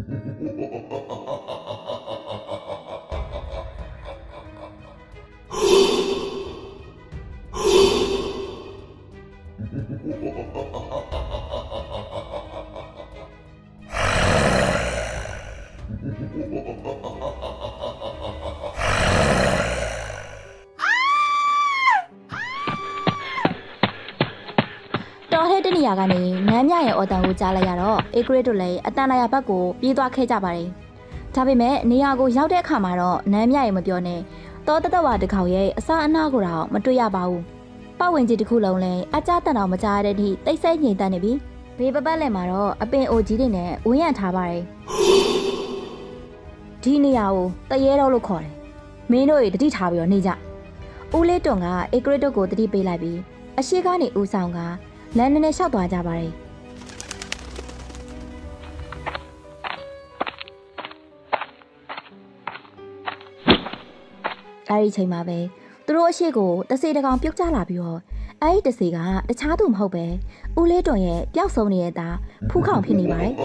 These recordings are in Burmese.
တော်ဟဲ့တနေရာကနေနမ်းမြရဲ့အော်တန်ကိုကြားလိုက်ရတော့အေဂရစ်တို့လည်းအတန်လာရဘက်ကိုပြေးသွားခဲ့ကြပါတယ်။ဒါပေမဲ့နေရာကိုရောက်တဲ့အခါမှာတော့နမ်းမြရဲ့မပြောနဲ့တောတတဝါတစ်ခေါက်ရဲ့အစအနာကိုတော့မတွေ့ရပါဘူး။ပတ်ဝန်းကျင်တစ်ခုလုံးလည်းအကြတန်တော်မကြားရတဲ့အထိတိတ်ဆိတ်ငြိမ်သက်နေပြီ။ဘေးပပတ်လည်းမှာတော့အပင်အိုကြီးတွေနဲ့ဝန်းရံထားပါတယ်။ဒီနေရာကိုတရေတော့လို့ခေါ်တယ်။မင်းတို့တွေတတိထားပြီးတော့နေကြ။ဦးလေးတွန်ကအေဂရစ်တို့ကိုတတိပေးလိုက်ပြီးအရှိကနေဦးဆောင်ကလမ်းနဲ့လျှောက်သွားကြပါတယ်။အဲဒီချိန်မှာပဲသူတို့အရှိကိုတစေတကောင်ပြုတ်ကျလာပြီးတော့အဲဒီတစေကတခြားသူမဟုတ်ပဲဦးလေးတွန်ရဲ့ပျောက်ဆုံးနေတဲ့သားဖူးခေါင်ဖြစ်နေပါတယ်။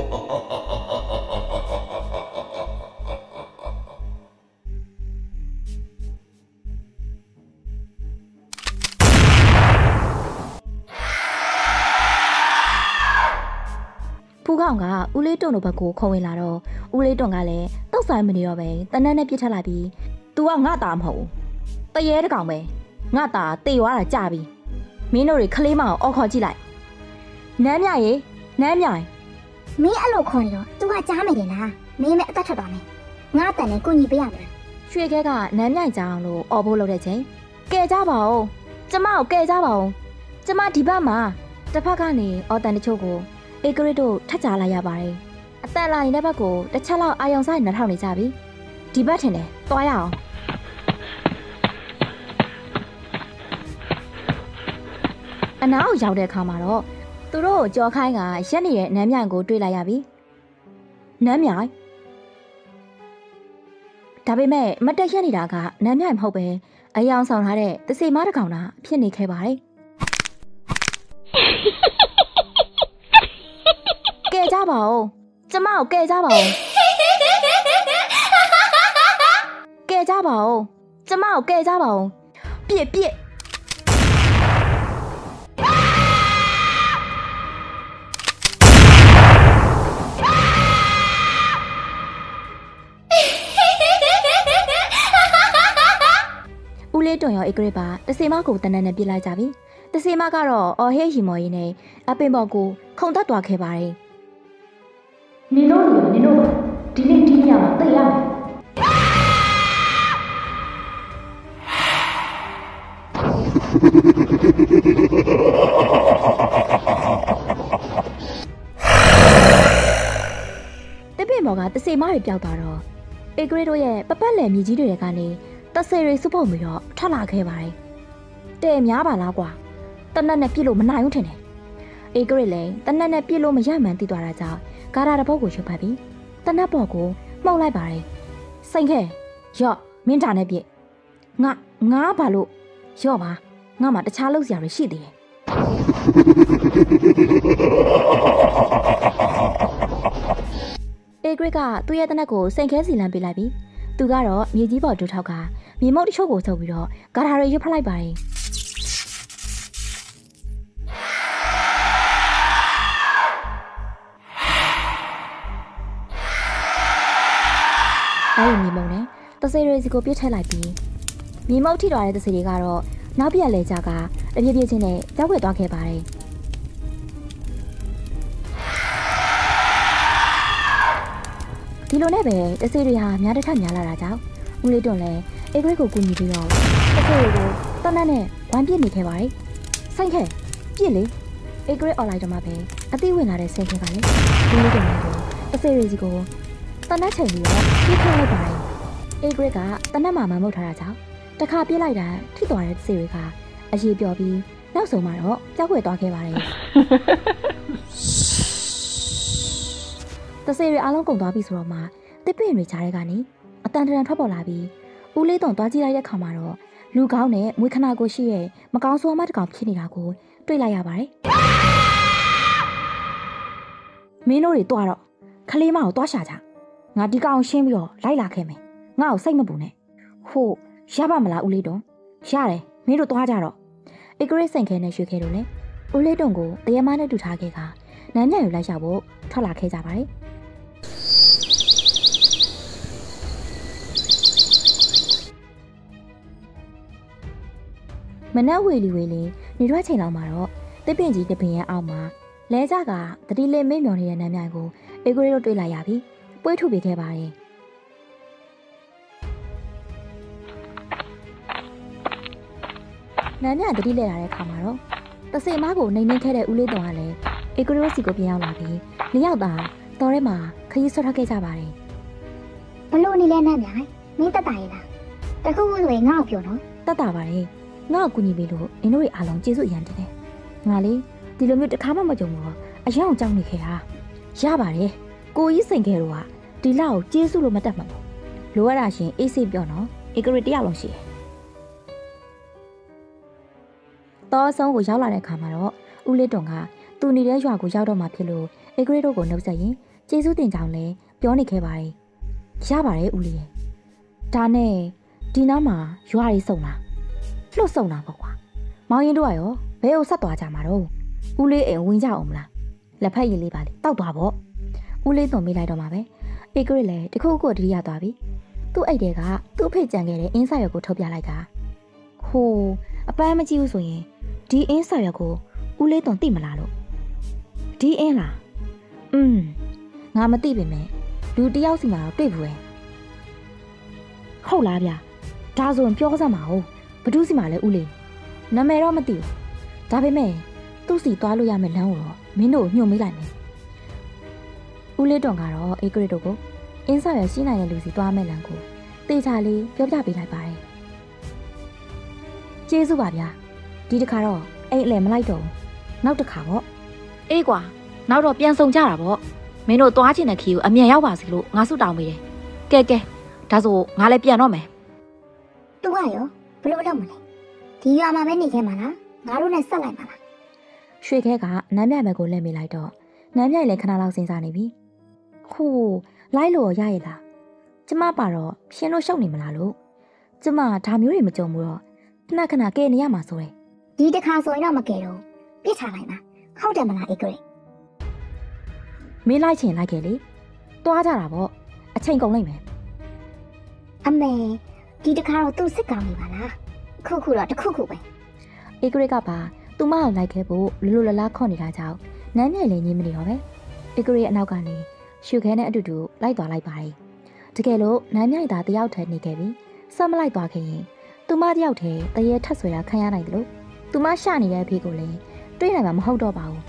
ဖူးခေါင်ကဦးလေးတွန်တို့ဘက်ကိုခေါ်ဝင်လာတော့ဦးလေးတွန်ကလည်းတောက်ဆိုင်မနေတော့ပဲတနက်နဲ့ပြစ်ထက်လိုက်ပြီး "तू ကငါသားမဟုတ်ဘူး။တရေတကောင်ပဲငါသားတေသွားတာကြာပြီ။မင်းတို့တွေကလေးမအောင်အော်ခေါ်ကြည့်လိုက်။နမ်းမြရေနမ်းမြရေ မင်းအဲ့လိုခေါ်နေတော့ तू ကကြားမယ်တယ်လားမင်းလည်းအသက်ထွက်သွားမယ်ငါတန်နဲ့ကိုညီပေးရမယ် ရွှေခဲကနမ်းမြကြအောင်လို့အော်ဖို့လုပ်တဲ့ချိန်ကဲကြပါဦးကျမကိုကဲကြပါဦးကျမဒီဘက်မှာတစ်ဖက်ကနေအော်တန်တချို့ကိုအေဂရစ်တို့ထပ်ကြလိုက်ရပါတယ်အတန်လာနေတဲ့ဘက်ကိုတစ်ချက်လောက်အာယုံဆိုင်နှထောင်နေကြပြီဒီဘက်ထင်တယ်သွားရအောင်အနားကိုရောက်တဲ့အခါမှာတော့သူတို့ကြော်ခိုင်းကရက်နေတဲ့နမ်းမြိုင်ကိုတွေ့လိုက်ရပြီနမ်းမြိုင်ဒါပေမဲ့မတက်ရက်နေတာကနမ်းမြိုင်မဟုတ်ပဲအယောင်ဆောင်ထားတဲ့တစေမတစ်ကောင်တာဖြစ်နေခဲ့ပါတယ်ကဲကြပါဦးကျမကိုကဲကြပါဦးကဲကြပါဦးကျမကိုကဲကြပါဦးပြစ်ပြစ်ဦးလေးတွန်ရောအေဂရစ်ပါတစေမကိုတနက်နဲ့ပြစ်လိုက်ကြပြီတစေမကတော့အော်ဟေးရီမော်ရီနဲ့အပင်ပေါ်ကိုခုန်တက်သွားခဲ့ပါတယ်နင်တို့ဒီနေ့ဒီညမှာသိရမယ်တပင်ပေါ်ကတစေမတွေပျောက်သွားတော့အေဂရစ်တို့ရဲ့ပပတ်လည်မြေကြီးတွေကနေတဆေတွေစုပုတ်ပြီးတော့ထွက်လာခဲ့ပါတယ်တဲ့များပါလားကွာတနက်နဲ့ပြစ်လို့မနိုင်ဘူးထင်တယ်အေဂရစ်လည်းတနက်နဲ့ပြစ်လို့မရမှန်းသိသွားတာကြောင့်ကာရာတပုတ်ကိုရွှတ်ဖတ်ပြီးတနက်ပေါ်ကိုမှုတ်လိုက်ပါတယ်စိန်ခဲရော့မင်းတာနဲ့ပြစ်ငါဘာလို့ရော့ပါငါမှတခြားလုပ်စရာတွေရှိသေးတယ်အေဂရစ်ကသူ့ရဲ့တနက်ကိုစိန်ခဲစီလန်းပေးလိုက်ပြီးသူကတော့မြေကြီးပေါ်တူထောက်ကမြေမုတ်တချို့ကိုဆုပ်ပြီးတော့ဂါထာတွေရွတ်ဖတ်လိုက်ပါတယ်အဲဒီမြေမုတ်နဲ့တစေတွေစီကိုပြစ်ထည့်လိုက်ပြီးမြေမုတ်ထိသွားတဲ့တစေတွေကတော့နောက်ပြက်လဲကြကတပြည့်ပြည့်ချင်းနဲ့ကြောက်ွယ်သွားခဲ့ပါတယ်ဒီလိုနဲ့ပဲတစေတွေဟာများတစ်ထပ်များလာတာကြောင့်ဦးလေးတွန်လည်းအေဂရစ်ကိုကူညီပြီးတော့တစေတွေကိုတနက်နဲ့ဝိုင်းပြစ်နေခဲ့ပါတယ်စိတ်ခဲပြစ်လေအေဂရစ်အွန်လိုင်းတော့မှပဲအသိဝင်လာတဲ့စိတ်ခဲကလည်းဦးလေးတွန်ကိုတစေတွေစီကိုတနက်ချိန်ပြီးတော့ပြစ်ခတ်လိုက်ပါတယ်အေဂရစ်ကတနက်မှာမမုတ်ထားတာကြောင့်တခါပြစ်လိုက်တာထိသွားတဲ့တစေတွေကအရေးပြောပြီးနောက်ဆုံးမှာတော့ကြောက်ွယ်သွားခဲ့ပါတယ်တစေတွေအားလုံးကုန်သွားပြီဆိုတော့မှတစ်ပင်တွေကြားထဲကနေအတန်တန်ထွက်ပေါ်လာပြီးဦးလေးတုံသွားကြည့်လိုက်တဲ့ခါမှာတော့လူကောင်းနဲ့မွေးခနာကိုရှိရဲ့မကောင်းဆိုးမတစ်ကောင်ဖြစ်နေတာကိုတွေ့လိုက်ရပါတယ်မင်းတို့တွေတွားတော့ခလေးမကိုတွားရှာကြ ငါဒီကောင်ရှင်းပြီးတော့လိုက်လာခဲ့မယ်ငါ့ကိုစိတ်မပူနဲ့ဟုတ်ရပါမလားဦးလေးတုံရတယ်မင်းတို့သွားကြတော့ဧကရစ်စိန်ခဲနဲ့ရွှေခဲတို့လည်းဦးလေးတုံကိုတရမနဲ့တူထားခဲ့ကနန်းမြတ်ကိုလိုက်ရှာဖို့ထွက်လာခဲ့ကြပါတယ်မနက်ဝေလီနေရွက်ချိန်လောက်မှာတော့တစ်ပင်ကြီးတစ်ပင်ရဲ့အောက်မှာလဲကြကတတိလေးမေ့မျောနေတဲ့နန်းမြိုင်ကိုဧကရီတို့တွေ့လိုက်ရပြီးပွေးထုတ်ပေးခဲ့ပါတယ်နန်းမြိုင်တတိလဲလာတဲ့အခါမှာတော့တစေမားကိုနှိမ်နှင်းခဲ့တဲ့ဦးလေးတော်ကလည်းဧကရီတို့စီကိုပြန်ရောက်လာပြီးနှစ်ယောက်သာတော်ထဲမှာခရီးဆွတ်ထွက်ခဲ့ကြပါတယ်ဘလို့နေလဲနန်းမြိုင်မင်းတက်တာရဲ့လားတခုခုဆိုရင်ငါ့ကိုပြောနော်တက်တာပါတယ်ငါ့ကိုကူညီပေးလို့အင်းတို့ရဲ့အားလုံးကျေးဇူးအရင်တင်တယ်ငါလေဒီလိုမျိုးတစ်ခါမှမကြုံဘူးတော့အယောင်ကြောက်နေခဲ့တာရပါတယ်ကိုကြီးစိန်ခဲ့တော့ဒီလောက်ကိုကျေးဇူးလို့မတတ်မှာပေါ့လိုရတာရှင်အေးစိတ်ပြောနော်ဧကရီတယောက်လုံးရှိတယ်တောအဆုံးကိုရောက်လာတဲ့အခါမှာတော့ဦးလေးတုံကသူနေတဲ့ရွာကိုရောက်တော့မှဖြစ်လို့ဧကရီတို့ကိုနှုတ်ဆက်ရင်ကျေးဇူးတင်ကြောင်းလဲပြောနေခဲ့ပါတယ်ရပါတယ်ဦးလေးရဲ့ဒါနဲ့ဒီနားမှာရွာရီစုံလားလှုပ်ဆောင်တာပေါ့ကွာမောင်ရင်တို့ကရောဘဲကိုဆက်သွားကြမှာတော့ဦးလေးအိမ်ဝင်ကြအောင်မလားလက်ဖက်ရည်လေးပါလေတောက်သွားပေါ့ဦးလေးသွန်မိလိုက်တော့မှာပဲဧကရစ်လည်းတခုခုတတိယသွားပြီသူ့အိတ်တွေကသူ့အဖေကြံခဲ့တဲ့အင်းစာရွက်ကိုထုတ်ပြလိုက်တာဟိုအပန်းမကြည့်ဘူးဆိုရင်ဒီအင်းစာရွက်ကိုဦးလေးသွန်သိမလားလို့ဒီအင်းလားငါမသိပေမဲ့လူတယောက်စီမှာတော့တွေ့ဘူးပဲဟုတ်လားဗျဒါဆိုရင်ပြောစမ်းပါဦးဘဒုစီမှာလဲဦးလေးနာမည်တော့မသိဘူးဒါပေမဲ့သူ့စီသွားလို့ရမယ့်လမ်းကိုတော့မင်းတို့ညှို့မိလိုက်မယ်ဦးလေးတော်ကတော့ဧကရစ်တို့ကိုအင်းဆောက်ရရှိနိုင်တဲ့လူစီသွားမယ့်လမ်းကိုတေချာလေးပြောပြပေးလိုက်ပါတယ်ကျေးဇူးပါဗျာဒီတစ်ခါတော့အိမ်အလဲမလိုက်တော့ဘူးနောက်တစ်ခါပေါ့အေးကွာနောက်တော့ပြန်ဆောင်ကြတာပေါ့မင်းတို့သွားချင်တဲ့ခီကိုအမြန်ရောက်ပါစေလို့ငါဆုတောင်းပေးတယ်ကဲဒါဆိုငါလည်းပြန်တော့မယ်သူကရောဘလို့လုပ်မလဲဒီရွာမှာပဲနေခဲ့မှာလားငါတို့နဲ့ဆက်လိုက်ပါလားရွှေခဲကနန်းမြတ်ဘက်ကိုလှည့်မိလိုက်တော့နန်းမြတ်လည်းခဏလောက်စဉ်းစားနေပြီဟိုလိုက်လို့ရရဲ့လားကျမပါတော့ရှင်းလို့ရှုပ်နေမလားလို့ကျမဒါမျိုးတွေမကြုံဘူးတော့ခဏကဲနေရမှာဆိုရယ်ဒီတစ်ခါဆိုရင်တော့မကဲတော့ပြစ်ထားလိုက်ပါဟုတ်တယ်မလားဧကရစ်မင်းလိုက်ချင်လိုက်ခဲ့လေတွားကြတာပေါ့အချိန်ကုန်လိုက်မယ်အမေဒီတစ်ခါတော့သူ့စစ်ကောင်နေပါလားခုတော့တခုပဲဧကရစ်ကပါသူမအောင်လိုက်ခဲ့ဖို့လူလလားခေါ်နေတာကြောင့်နန်းမြတ်လည်းညင်းမနေတော့ပဲဧကရစ်အနောက်ကနေရှုခဲနဲ့အတူတူလိုက်သွားလိုက်ပါတယ်တကယ်လို့နန်းမြတ်သားတယောက်ထဲနေခဲ့ပြီးဆက်မလိုက်သွားခင်ရင်သူမတယောက်ထဲတရေထက်ဆွဲတာခံရနိုင်တယ်လို့သူမရှနေတဲ့အဖေကိုလည်းတွေ့နိုင်မှာမဟုတ်တော့ပါဘူး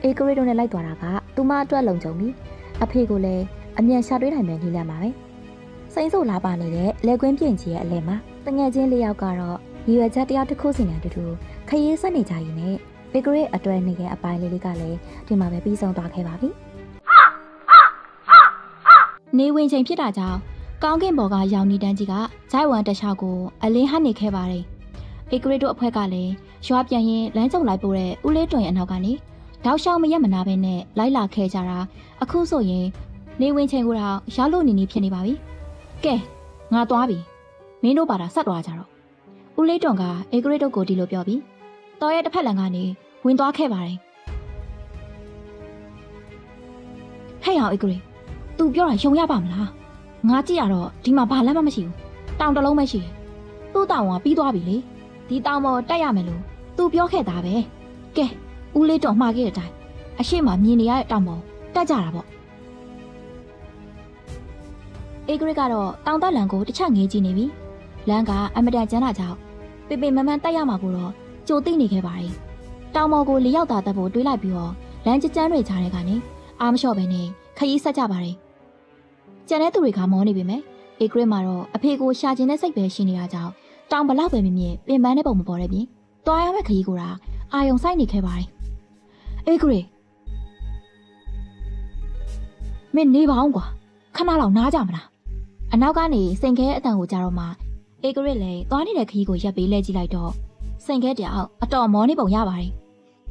ဧကရစ်တို့နဲ့လိုက်သွားတာကသူမအတွက်လုံခြုံပြီးအဖေကိုလည်းအမြန်ရှာတွေ့နိုင်မယ်နည်းလမ်းပါပဲစိမ့်ဆိုလာပါနေတဲ့လက်ကွင်းပြင်ကြီးရဲ့အလဲမှာတငယ်ချင်းလေးယောက်ကတော့ရွယ်ချက်တရားတစ်ခုစီနဲ့တူတူခရီးဆက်နေကြရင်းနဲ့ဧကရစ်အတွဲနေတဲ့အပိုင်းလေးကလည်းဒီမှာပဲပြီးဆုံးသွားခဲ့ပါပြီနေဝင်ချိန်ဖြစ်တာကြောင့်ကောင်းကင်ဘော်ကရောင်နေတန်းကြီးကဂျိုက်ဝမ်တခြားကိုအလင်းဟနေခဲ့ပါတယ်ဧကရစ်တို့အဖွဲ့ကလည်းရွာပြန်ရင်လမ်းကြုံလိုက်ပို့တဲ့ဦးလေးတွင်ရဲ့အနောက်ကနေတောက်လျှောက်မရက်မနာပဲနဲ့လိုက်လာခဲ့ကြတာအခုဆိုရင်နေဝင်ချိန်ကိုတော့ရောက်လို့နေဖြစ်နေပါပြီကဲငါသွားပြီမင်းတို့ပါတာဆက်သွားကြတော့ဦးလေးတွန်ကဧကရစ်တို့ကိုဒီလိုပြောပြီးတော်ရဲ့တစ်ဖက်လန်ကနေဝင်သွားခဲ့ပါတယ်ဟဲ့အောင်ဧကရစ်သူပြောတာယုံရပါမလားငါကြည့်ရတော့ဒီမှာဘာလမ်းမှမရှိဘူးတောင်တလုံးပဲရှိတယ်သူ့တောင်ကပြီးသွားပြီလေဒီတောင်ပေါ်တက်ရမယ်လို့သူပြောခဲ့တာပဲကဲဦးလေးတွန်မှားခဲ့တဲ့အတိုင်းအရှိမမြင်နေရတဲ့တောင်ပေါ်တက်ကြတာပေါ့ဧကရစ်ကတော့တောင်တက်လန်ကိုတစ်ချက်ငေးကြည့်နေပြီလမ်းကအမတန်ကျန်းတာကြောင့်ပေပေမမန်တက်ရမှာကိုတော့ကြိုသိနေခဲ့ပါတယ်တောင်ပေါ်ကိုလေးယောက်သားတက်ဖို့တွေးလိုက်ပြီးတော့လမ်းကျကျန်းတွေချားတဲ့ကနေအားမလျှော့ပဲနဲ့ခရီးဆက်ကြပါတယ်ကျန်တဲ့သူတွေကမောနေပေမဲ့ဧကရစ်မှာတော့အဖေကိုရှာကျင်တဲ့စိတ်ပဲရှိနေတာကြောင့်တောင်ဘလောက်ပဲမြင်မြင်ပင်ပန်းတဲ့ပုံမပေါ်တဲ့ပြင်တွားရမယ့်ခရီးကိုတာအာယုံဆိုင်နေခဲ့ပါတယ်ဧကရစ်မင်းနေပါအောင်ကွာခဏလောက်နားကြမလားအနောက်ကနေစိန်ခဲအတန်ကိုကြားတော့မှဧကရစ်လည်းသွားနေတဲ့ခရီးကိုရပ်ပေးလဲကြည့်လိုက်တော့စိန်ခဲတယောက်အတော်မောနေပုံရပါတယ်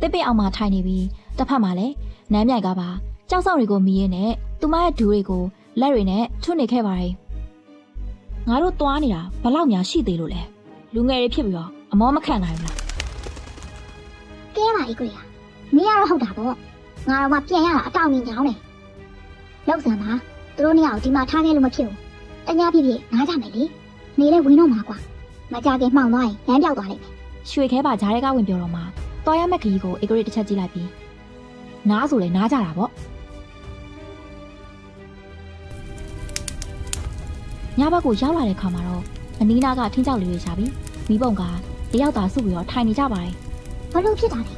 တစ်ပင်အောင်မှထိုင်နေပြီးတစ်ဖက်မှာလည်းနမ်းမြိုင်ကပါကြောက်ဆောင်တွေကိုမီးရင်းနဲ့သူမရဲ့ဒူးတွေကို လက်တွေနဲ့ထွတ်နေခဲ့ပါတယ်ငါတို့သွားနေတာဘလောက်များရှိသေးလို့လဲလူငယ်တွေဖြစ်ပြီးတော့အမောမခံနိုင်ဘူးလား ကဲပါအေးကိုရမင်းကတော့ဟုတ်တာပေါ့ငါတော့မှပြန်ရတာအတောင်မြင်ကြောင်းလေလောက်စံပါသူတို့နှစ်ယောက်ဒီမှာထားခဲ့လို့မဖြစ်ဘူးတ냐ဖြစ်ဖြစ်နားကြမယ်လေနေလဲဝင်တော့မှာကွာမကြခင်မှောင်သွားရင်လမ်းပြောက်သွားလိမ့်မယ် ရွှေခဲပါဂျားတွေကဝင်ပြောတော့မှတော်ရမဲ့ခကြီးကိုအေဂရိတစ်ချက်ကြည့်လိုက်ပြီးနားဆိုလဲနားကြတာပေါ့ညဘက်ကိုရောက်လာတဲ့ခါမှာတော့အနီးနားကထင်းကြောက်လေးတွေရှာပြီးမိဘုံကတယောက်သာစုပြီးတော့ထိုင်နေကြပါတယ် ဘာလို့ဖြစ်တာလဲ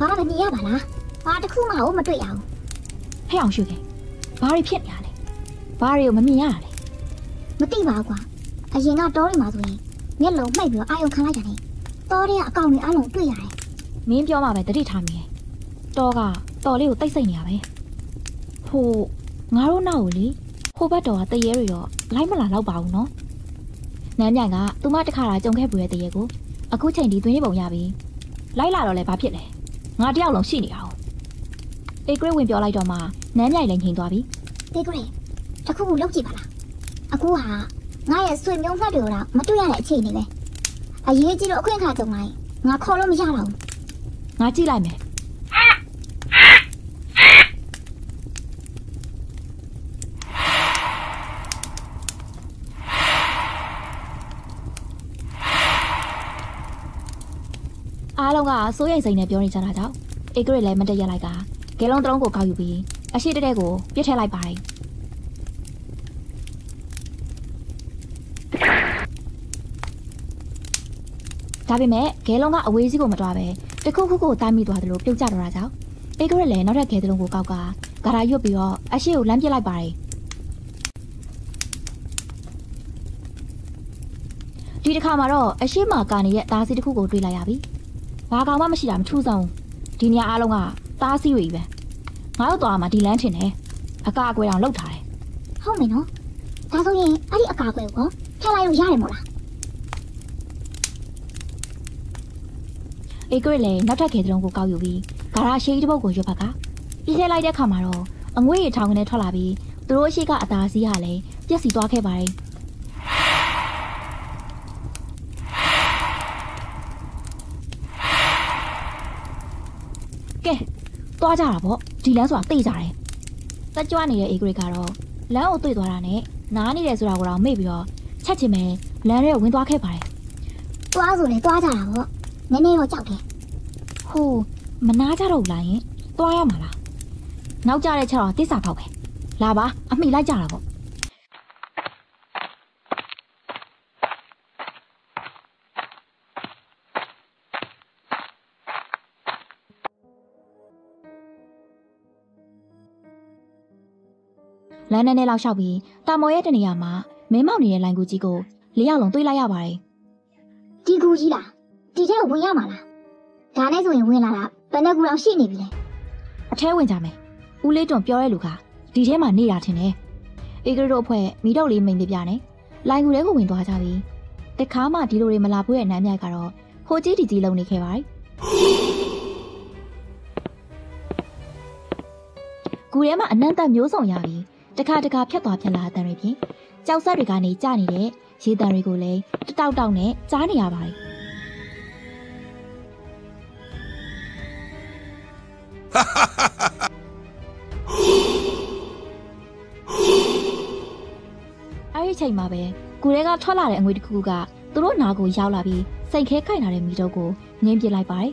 ဘာမမြင်ရပါလားဘာတစ်ခုမှမတွေ့ရဘူး ဟဲ့အောင်ရွှေခဲဘာတွေဖြစ်နေရလဲဘာတွေကိုမမြင်ရလဲ မသိပါဘူးကွာအရင်ကတောတွေမှာဆိုရင်မျက်လုံးမှိတ်ပြီးအာယုံခံလိုက်ရတယ်တောတွေကအကောင်တွေအလုံးတွေ့ရတယ် မင်းပြောမှပဲတတိထားမိတယ်တော်ကတော်လေးကိုတိတ်ဆိတ်နေရပဲဟိုငါတို့နောက်ကိုလေဟိုဘက်တော်ကတရေတွေတော့လိုက်မလာတော့ပါဘူးနော်နန်းမြိုင်ကသူမတခါတာကြုံခဲ့ပူတဲ့တရေကိုအခုချိန်ဒီသွင်းနေပုံရပြီလိုက်လာတော့လဲဘာဖြစ်လဲငါတယောက်လုံးရှိနေတာဟုတ်အေဂရိဝင်ပြောလိုက်တော့မှနန်းမြိုင်လည်းငြိမ်သွားပြီ ဒီကလေးတစ်ခုခုလုပ်ကြည့်ပါလားအခုဟာငါရဲ့ဆွေမျိုးမှတ်တွေကိုတော့မတွေ့ရတဲ့အခြေအနေပဲအရေးကြီးလို့အခွင့်အခါကြုံလိုက်ငါခေါ်လို့မရတော့ဘူး ငါကြည့်လိုက်မယ်အားလုံးကစိုးရိမ်စိတ်နဲ့ပြောနေကြတာကြောင့်အေဂရိလည်းမတည့်ရလိုက်ကဂဲလုံးတစ်လုံးကိုကောက်ယူပြီးအရှိတဲ့ကိုပြစ်ထည့်လိုက်ပါတယ်ဒါပေမဲ့ဂဲလုံးကအဝေးကြီးကိုမတွားပဲတခုခုကိုတားမိသွားတယ်လို့ပြုတ်ကျတော့တာကြောင့်အေဂရိလည်းနောက်ထပ်ဂဲတစ်လုံးကိုကောက်ကဂါရာရွတ်ပြီးတော့အရှိကိုလမ်းပြစ်လိုက်ပါတယ်ဒီတစ်ခါမှာတော့အရှိမာကာနေရဲ့သားစီတစ်ခုကိုတွေ့လိုက်ရပြီဘာကောင်မှမရှိတာမထူးဆောင်ဒီနေရာအားလုံးကသားစီတွေပဲငါတို့သွားမှာဒီလမ်းထင်တယ်အကာအကွယ်အောင်လုပ်ထားတယ် ဟုတ်မယ်နော်ဒါဆိုရင်အဲ့ဒီအကာအကွယ်ကိုထည့်လိုက်လို့ရတယ်မို့လား အေဂရိလည်းနောက်ထပ်ခဲတစ်လုံးကိုကောက်ယူပြီးဂါရာရှိတစ်ပုတ်ကိုရွတ်ဖက်ကပြည့်ထည့်လိုက်တဲ့ခါမှာတော့အငွေ့ရထောင်ကနေထွက်လာပြီးသူတို့အရှိကအသားစီးကလည်းပြက်စီသွားခဲ့ပါတယ်ကဲသွားကြတာပေါ့ဒီလမ်းဆိုတာသိကြတယ်တက်ကြွနေတဲ့အေဂရိကတော့လမ်းကိုတွေ့သွားတာနဲ့နားနေတယ်ဆိုတာကိုတော့မေ့ပြီးတော့ချက်ချင်းပဲလမ်းထဲဝင်သွားခဲ့ပါတယ် သွားဆိုလေသွားကြတာပေါ့နည်းနည်းတော့ကြောက်တယ် ဟိုမနာကြတော့ဘူးလားယင်သွားရမှာလားနောက်ကြတဲ့ချက်တော့တစ္ဆာဖောက်ပဲလာပါအမိလိုက်ကြတာပေါ့လမ်းနဲ့လောက်လျှောက်ပြီးတာမော်ရဲ့တနေရာမှာမင်းမောက်နေတဲ့လိုင်ကူကြီးကို၄ယောက်လုံးတွေးလိုက်ရပါတယ် ဒီကူကြီးလားဒီထဲကိုဝင်ရမှာလားဒါနဲ့ဆိုရင်ဝင်လာတာဘယ်နဲ့ကူတော့ရှိနေပြီလဲ အထဲဝင်ကြမယ်ဦးလေးတွန်ပြောတဲ့လူကဒီထဲမှာနေတာထင်တယ်အေဂရတို့အဖွဲ့မိတော့လေးမိန်ပြပြနဲ့လိုင်ကူထဲကိုဝင်သွားကြပြီတခါမှဒီလိုတွေမလာဘူးရဲ့နမ်းမြိုက်ကတော့ဟိုကြီးဒီကြီးလုံနေခဲ့ပါတယ်ကူထဲမှာအနံ့တက်မျိုးစုံရပြီးတခါတခါဖြတ်သွားဖြတ်လာအတန်တွေဖြင့်ကြောက်ဆက်တွေကနေကျနေတဲ့ရေတံတွေကိုလည်းတတောက်တောက်နဲ့ကြားနေရပါတယ်အဲ့ဒီချိန်မှာပဲကူထဲကထွက်လာတဲ့အငွေတစ်ခုခုကသူတို့နာကိုရောက်လာပြီးစိတ်ခဲခိုင်လာတဲ့မိတော့ကိုငင်းပစ်လိုက်ပါတယ်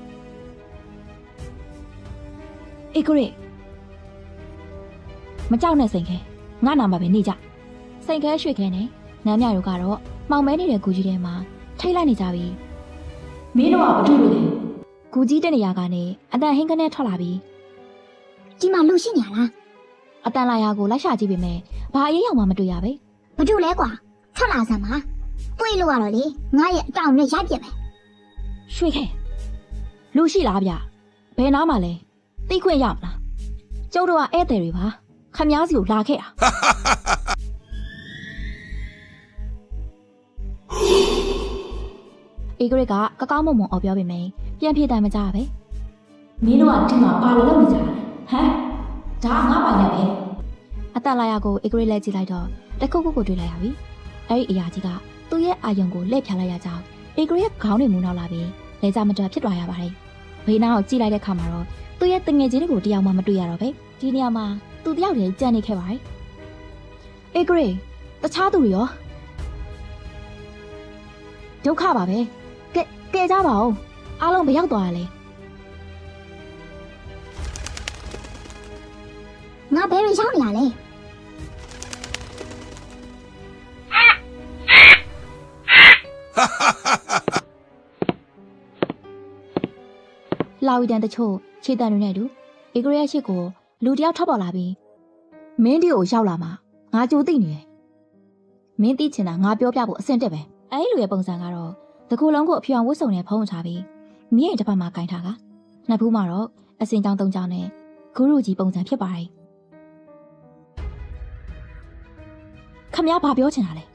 အေဂရိမကြောက်နဲ့စိန်ခဲငါနာမှာပဲနေကြစိန်ခဲရွှေခဲနဲ့နမ်းမြတို့ကတော့မှောင်မဲနေတဲ့ကူကြီးထဲမှာထိတ်လိုက်နေကြပြီမင်းတို့ကဘာလို့လဲကူကြီးတဲ့နေရာကနေအတန်ဟင်းကနေထွက်လာပြီး ဒီမှာလူရှိနေရလား အတန်လာရာကိုလိုက်ရှာကြည့်ပေမဲ့ဘာအရေးရောက်မှမတွေ့ရပဲ ဘာလို့လဲကွာထွက်လာစမ်းပါတွေ့လို့ရတော့လေငါရဲ့အတောင်နဲ့ရိုက်ပြစ်မယ် ရွှေခဲလူရှိလားဗျဘယ်နားမှာလဲသိခွင့်ရမလားကျုပ်တို့ကဧည့်သည်တွေပါခမားစီကိုလာခဲ့တာအေဂရစ်ကကကောင်းမုံမုံအော်ပြောပေမယ့်ပြန်ပြေးတိုင်မကြပဲမင်းတို့ကဒီမှာပါလို့နေကြတယ်ဟမ်ဒါငါပါနဲ့ပဲအ တန်လာရကိုအေဂရိလဲကြည့်လိုက်တော့တခုခုကိုတွေ့လိုက်ရပြီအဲ့ဒီအရာကြီးကသူ့ရဲ့အာယုံကိုလှည့်ဖြာလိုက်ရကြောင်းအေဂရိရဲ့ခေါင်းတွေမူနောက်လာပြီးလဲကြမတွက်ဖြစ်သွားရပါတယ်ဘေးနားကိုကြည့်လိုက်တဲ့ခါမှာတော့သူ့ရဲ့တငယ်ချင်းတွေကိုတယောက်မှမတွေ့ရတော့ပဲဒီနေရာမှာသူတယောက်တည်းကြံနေခဲ့ပါတယ်အေဂရိတခြားသူတွေရောဒုက္ခပါပဲကဲကြပါဦးအားလုံးဘယ်ရောက်သွားရလဲငါဘယ်လိုရောက်နေရလဲလာဝီတန်တချို့ခြေတံတွေနဲ့တူအေဂရီရဲ့ရှစ်ကိုလူတယောက်ထောက်ပေါ်လာပြီးမင်းဒီကိုရောက်လာမှာငါကြိုသိနေတယ်မင်းသိချင်တာငါပြောပြဖို့အဆင်တက်ပဲအဲ့လူရဲ့ပုံစံကတော့တကူလုံးကိုအဖြူအောင်ဝတ်စုံနဲ့ဖုံးချပြီးမြင်းရဲ့တစ်ဖက်မှာကင်ထားတာနှစ်ဖူးမှာတော့အစင်ကြောင်သုံးကြောင်နဲ့ဂုရုကြီးပုံစံဖြစ်ပါတယ်ခမရဘာပြောချင်တာလဲ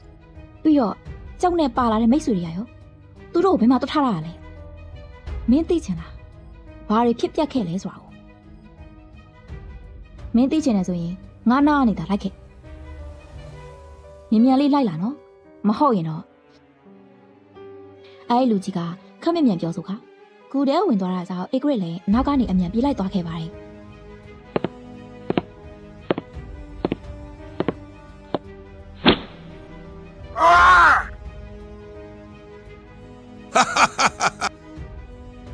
ပြီးတော့ကြောက်နဲ့ပါလာတဲ့မိတ်ဆွေတွေရောသူတို့ကိုဘယ်မှာတွတ်ထားရလဲမင်းသိချင်တာဘာတွေဖြစ်ပျက်ခဲ့လဲဆိုတာကိုမင်းသိချင်တယ်ဆိုရင်ငါနားနေတာလိုက်ခဲ့မြန်မြန်လေးလိုက်လာနော်မဟုတ်ရင်တော့အဲ့လူကြီးကခက်မြက်မြန်ပြောဆိုခါကူတဲဝင်သွားတာကြောင့်အေဂရစ်လည်းနောက်ကနေအမြန်ပြေးလိုက်သွားခဲ့ပါတယ်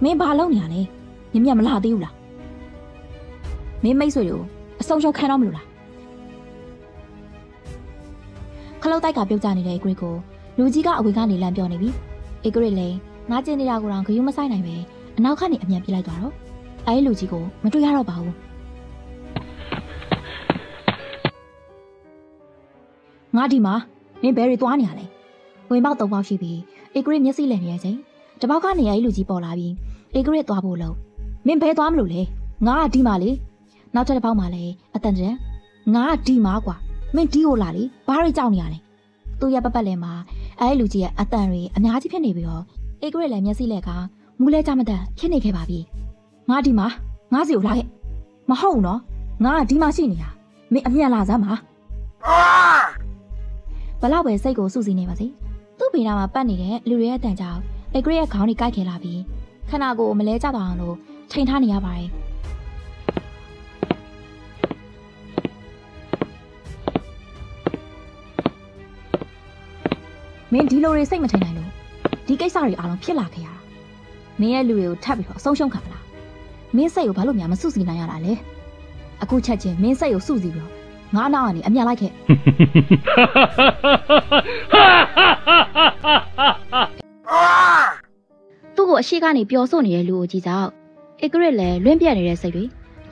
မင်းဘာလုပ်နေရလဲမြင်မြတ်မလာသေးဘူးလားမင်းမိတ်ဆွေတွေကိုအဆုံးရှုံးခံတော့မလို့လားခလုတ်တိုက်ကပြုတ်ကျနေတဲ့အေဂရစ်ကိုလူကြီးကအဝေကနေလမ်းပြောနေပြီအေဂရစ်လည်းနားကျင်နေတာကိုတော့ဂယုမဆိုင်နိုင်ပဲအနောက်ကနေအမြန်ပြေးလိုက်သွားတော့အဲဒီလူကြီးကိုမတွေ့ရတော့ပါဘူးငါဒီမှာမင်းဘယ်တွေသွားနေရလဲဝင်ပေါက်၃ပေါက်ရှိပြီးအေဂရစ်မျက်စိလည်နေတဲ့အချိန်တပေါက်ကနေအဲဒီလူကြီးပေါ်လာပြီးအေဂရစ်သွားဖို့လုံးမင်းဘယ်သွားမလို့လဲငါကဒီမှာလေနောက်ထပ်တစ်ပေါက်မှာလည်းအတန်တန်ငါကဒီမှာကွာမင်းဒီကိုလာလေဘာတွေကြောက်နေရလဲသူ့ရဲ့ပတ်လဲမှာအဲဒီလူကြီးရဲ့အတန်တွေအများကြီးဖြစ်နေပြီးတော့အေဂရစ်လည်းမျက်စိလက်ကမူးလဲကြမတတ်ဖြစ်နေခဲ့ပါပြီငါဒီမှာငါစီကိုလာခဲ့မဟုတ်နော်ငါကဒီမှာရှိနေတာမင်းအမြန်လာစမ်းပါဘလောက်ပဲစိတ်ကိုစူးစီးနေပါစေသူ့ဘေးနားမှာပတ်နေတဲ့လူတွေရဲ့အတန်ကြောင့်အေဂရစ်ရဲ့ခေါင်းတွေကိုက်ခဲလာပြီးခဏကိုမလဲကြတော့အောင်လို့ထိန်ထားနေရပါတယ်မင်းဒီလိုတွေစိတ်မထိန်နိုင်လို့ဒီကိစ္စတွေအားလုံးဖြစ်လာခဲ့ရတာမင်းရဲ့လူတွေကိုထပ်ပြီးတော့အဆုံးရှုံးခံမလားမင်းစိတ်ကိုဘာလို့များမစုစည်းနိုင်ရတာလဲအခုချက်ချင်းမင်းစိတ်ကိုစုစည်းပြီးတော့ငါးနာကနေအမြန်လိုက်ခဲ့သူ့ကိုအရှိကနေပျော်ဆို့နေတဲ့လူကိုကြည့်ကြောက်အေဂရစ်လည်းလွင့်ပြက်နေတဲ့စိတ်တွေ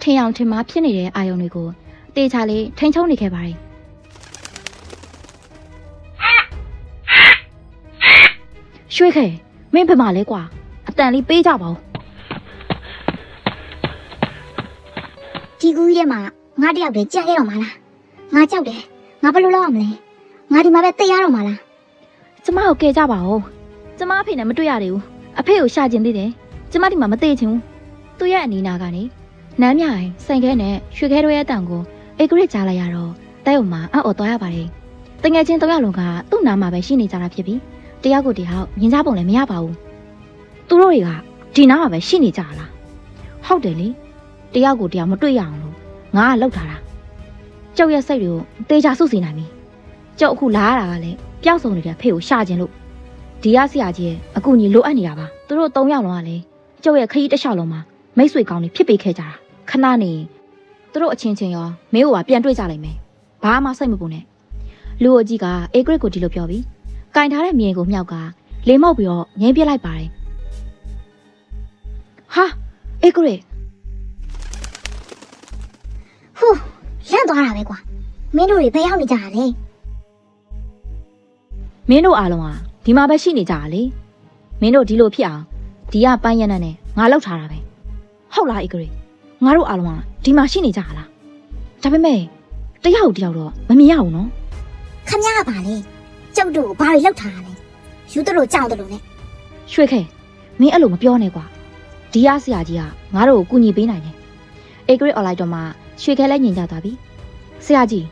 ထင်အောင်ထင်မှားဖြစ်နေတဲ့အာယုံတွေကိုတေချာလေးထိန်ချုံနေခဲ့ပါတယ်ရွှေခဲမင်းဘယ်မှာလဲကွာအတန်လေးပေးကြပါဦးဒီကူကြီးထဲမှာငါတယောက်တည်းကြံခဲ့တော့မှာလားငါကြောက်တယ်ငါဘယ်လိုလုပ်ရမလဲငါဒီမှာပဲသိရတော့မှာလားကျမကိုကယ်ကြပါဦးကျမအဖေနဲ့မတွေ့ရသေးဘူးအဖေကိုရှာကျင်သေးတယ်ကျမဒီမှာမသိချင်ဘူးသူ့ရဲ့အနီးနားကနေနမ်းမြိုင်ဆိုင်ခဲနဲ့ရွှေခဲတို့ရဲ့အတန်ကိုအေဂရစ်ကြားလိုက်ရတော့တိုက်အုံမှာအော်သွားရပါတယ်တငယ်ချင်း၃ယောက်လုံးကသူ့နားမှာပဲရှိနေကြတာဖြစ်ပြီးတယောက်ကိုတယောက်မြင်ကြပုံလည်းမရပါဘူးသူတို့တွေကဒီနားမှာပဲရှိနေကြလားဟုတ်တယ်လေတယောက်ကိုတယောက်မတွေ့ရအောင်လို့ငါကလှုပ်ထားတာကျုပ်ရဲ့စိတ်တွေကိုတေချာစုစည်းနိုင်ပြီကျုပ်အခုလာရတာကလည်းပျောက်ဆုံးနေတဲ့ဖေကိုရှာခြင်းလို့ဒီရဆရာကြီးရဲ့အကူအညီလိုအပ်နေတာပါသူတို့၃ယောက်လုံးကလည်းကျုပ်ရဲ့ခရီးတစ်လျှောက်လုံးမှာမိတ်ဆွေကောင်းတွေဖြစ်ပေးခဲ့ကြတာခဏနေသူတို့အချင်းချင်းရောမင်းကိုပါပြန်တွေ့ကြလိမ့်မယ်ဘာမှစိတ်မပူနဲ့လူအကြီးကအေဂရစ်ကိုဒီလိုပြောပြီးကင်ထားတဲ့မြေကိုမြောက်ကလေမောက်ပြီးတော့ငိမ့်ပြလိုက်ပါတယ်ဟာအေဂရစ်ဟူးလန့်သွားတာပဲကွာမင်းတို့တွေဘယ်ရောက်နေကြတာလဲမင်းတို့အားလုံးကဒီမှာပဲရှိနေကြတာလေမင်းတို့ဒီလိုဖြစ်အောင်ဒီကပန်းရနန်းနဲ့ငါလောက်ထားတာပဲဟုတ်လားအေဂရစ်ငါတို့အားလုံးကဒီမှာရှိနေကြတာလားဒါပေမဲ့တယောက်တယောက်တော့မမြင်ရဘူးနော်ခမရကပါလေကျုပ်တို့ဘာတွေလောက်ထားတာလဲယူတို့ကြောက်တယ်လို့နဲ့ရွှေခဲမင်းအဲ့လိုမပြောနဲ့ကွာဒီရဆရာကြီးကငါတို့ကိုကူညီပေးနိုင်တယ်အေဂရစ်အွန်လိုင်းတော့မှရွှေခဲလည်းညင်ကြသွားပြီဆရာကြီး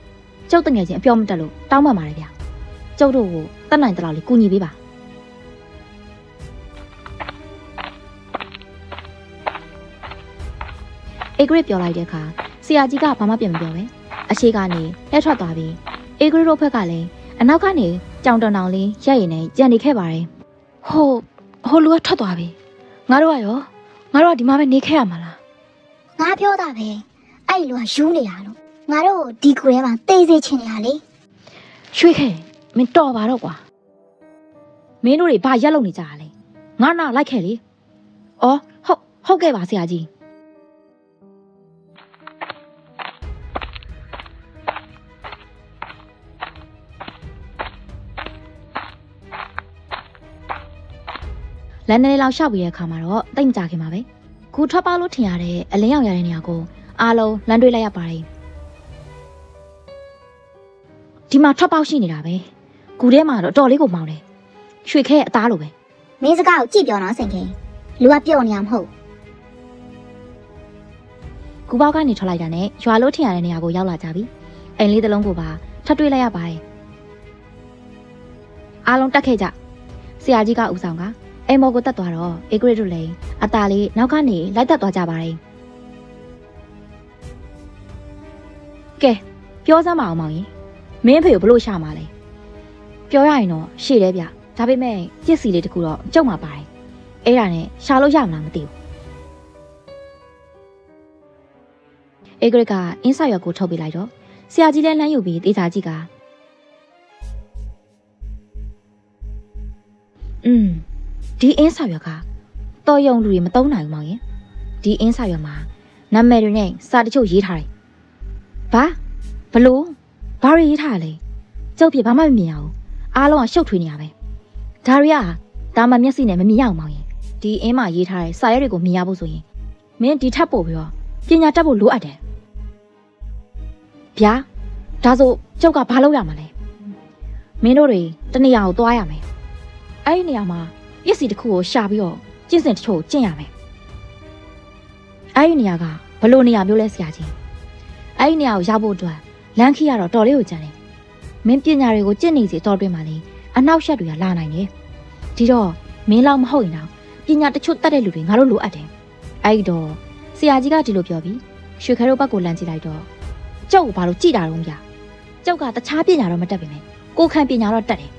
ကျုပ်တငယ်ချင်းအပြောမတက်လို့တောင်းပန်ပါတယ်ဗျကျုပ်တို့ကိုတတ်နိုင်တဲ့လောက်လေးကူညီပေးပါအေဂရစ်ပြောလိုက်တဲ့အခါဆရာကြီးကဘာမှပြန်မပြောပဲအရှိကနေလှည့်ထွက်သွားပြီးအေဂရစ်တို့ဘက်ကလည်းအနောက်ကနေကြောင်တုံတောင်လေးရက်ရည်နဲ့ကြံနေခဲ့ပါတယ်ဟိုလူကထွက်သွားပြီငါတို့ကဒီမှာပဲနေခဲ့ရမှာလား ငါပြောတာပဲအဲ့လူကယူနေတာလို့ငါတို့ဒီကူထဲမှာတိတ်စေချင်နေတာလေ ရွှေခဲမင်းတော်ပါတော့ကွာမင်းတို့တွေဘာရက်လုံနေကြတာလဲငါနာလိုက်ခဲ့လေအော်ဟုတ်ကဲ့ပါဆရာကြီးလန်နယ်လောက်ရှောက်ပြီးတဲ့အခါမှာတော့တိတ်မကြခင်ပါပဲခုထွက်ပေါက်လို့ထင်ရတဲ့အလင်းရောက်ရတဲ့နေရာကိုအားလုံးလမ်းတွေးလိုက်ရပါတယ်ဒီမှာထွက်ပေါက်ရှိနေတာပဲကူထဲမှာတော့တော်လေးကိုမောင်းတယ်ရွှေခဲရဲ့အသားလိုပဲ မင်းစကားကိုကြည့်ပြောနော်စိန်ခင်လူကပြောနေရမဟုတ် ကူပေါက်ကနေထွက်လိုက်တာနဲ့ရွာလို့ထင်ရတဲ့နေရာကိုရောက်လာကြပြီအိမ်လေးတစ်လုံးကိုပါထပ်တွေးလိုက်ရပါတယ်အားလုံးတက်ခဲ့ကြဆရာကြီးကဦးဆောင်ကအိမ်မော်ကိုတက်သွားတော့အေဂရစ်တို့လည်းအသားလေးနောက်ကနေလိုက်တက်သွားကြပါတယ်ကဲပြောစမ်းပါအောင်မောင်ကြီးမင်းဖေကိုဘလို့ရှာမှာလဲပြောရရင်တော့ရှေ့တယ်ဗျဒါပေမဲ့ပစ္စည်းလေးတခုတော့ကြုံမှာပါတယ်အဲ့ဒါနဲ့ရှာလို့ရမလားမသိဘူးအေဂရစ်ကအင်းစာရွက်ကိုထုတ်ပေးလိုက်တော့ဆရာကြီးလည်းလမ်းယူပြီးတေးစာကြီးကဒီအင်းစာရွက်ကတော်ယုံလူတွေမသုံးနိုင်ဘူးမောင်ရင်ဒီအင်းစာရွက်မှာနာမည်တွေနဲ့စာတချို့ရေးထားတယ်ဘလို့ဘာတွေရေးထားလဲကျုပ်ပြဘာမှမမြင်ရဘူးအားလုံးကရှုပ်ထွေးနေရပဲဒါတွေကဒါမှမျက်စိနဲ့မမြင်ရအောင်မောင်ရင်ဒီအင်းမှာရေးထားတဲ့စာရွက်တွေကိုမြင်ရဖို့ဆိုရင်မင်းဒီထပ်ပို့ပြီးတော့ပညာတတ်ဖို့လိုအပ်တယ်ဗျာဒါဆိုကျုပ်ကဘာလုပ်ရမှာလဲမင်းတို့တွေတနေရာကိုသွားရမယ်အဲ့ဒီနေရာမှာပစ္စည်းတစ်ခုကိုရှာပြီးတော့ကျင့်စဉ်တချို့ကျင့်ရမယ်အဲ့ဒီနေရာကဘလို့နေရာမျိုးလဲဆရာကြီးအဲ့ဒီနေရာကိုရောက်ဖို့အတွက်လမ်းခီးရတော့တော်လေးကိုကြံတယ်မင်းပညာတွေကိုကျင့်နေစီတော်တွင်မှလေအနောက်ရှက်တွေကလာနိုင်တယ်ဒီတော့မင်းလောက်မဟုတ်ရင်တော့ပညာတချို့တတ်တဲ့လူတွေငါတို့လိုအပ်တယ်အဲ့ဒီတော့ဆရာကြီးကဒီလိုပြောပြီးရွှေခဲတို့ဘက်ကိုလမ်းကြည့်လိုက်တော့ကျုပ်ကဘာလို့ကြည်တာတော့ဗျာကျုပ်ကတခြားပညာတော့မတတ်ပါနဲ့ကိုခံပညာတော့တတ်တယ်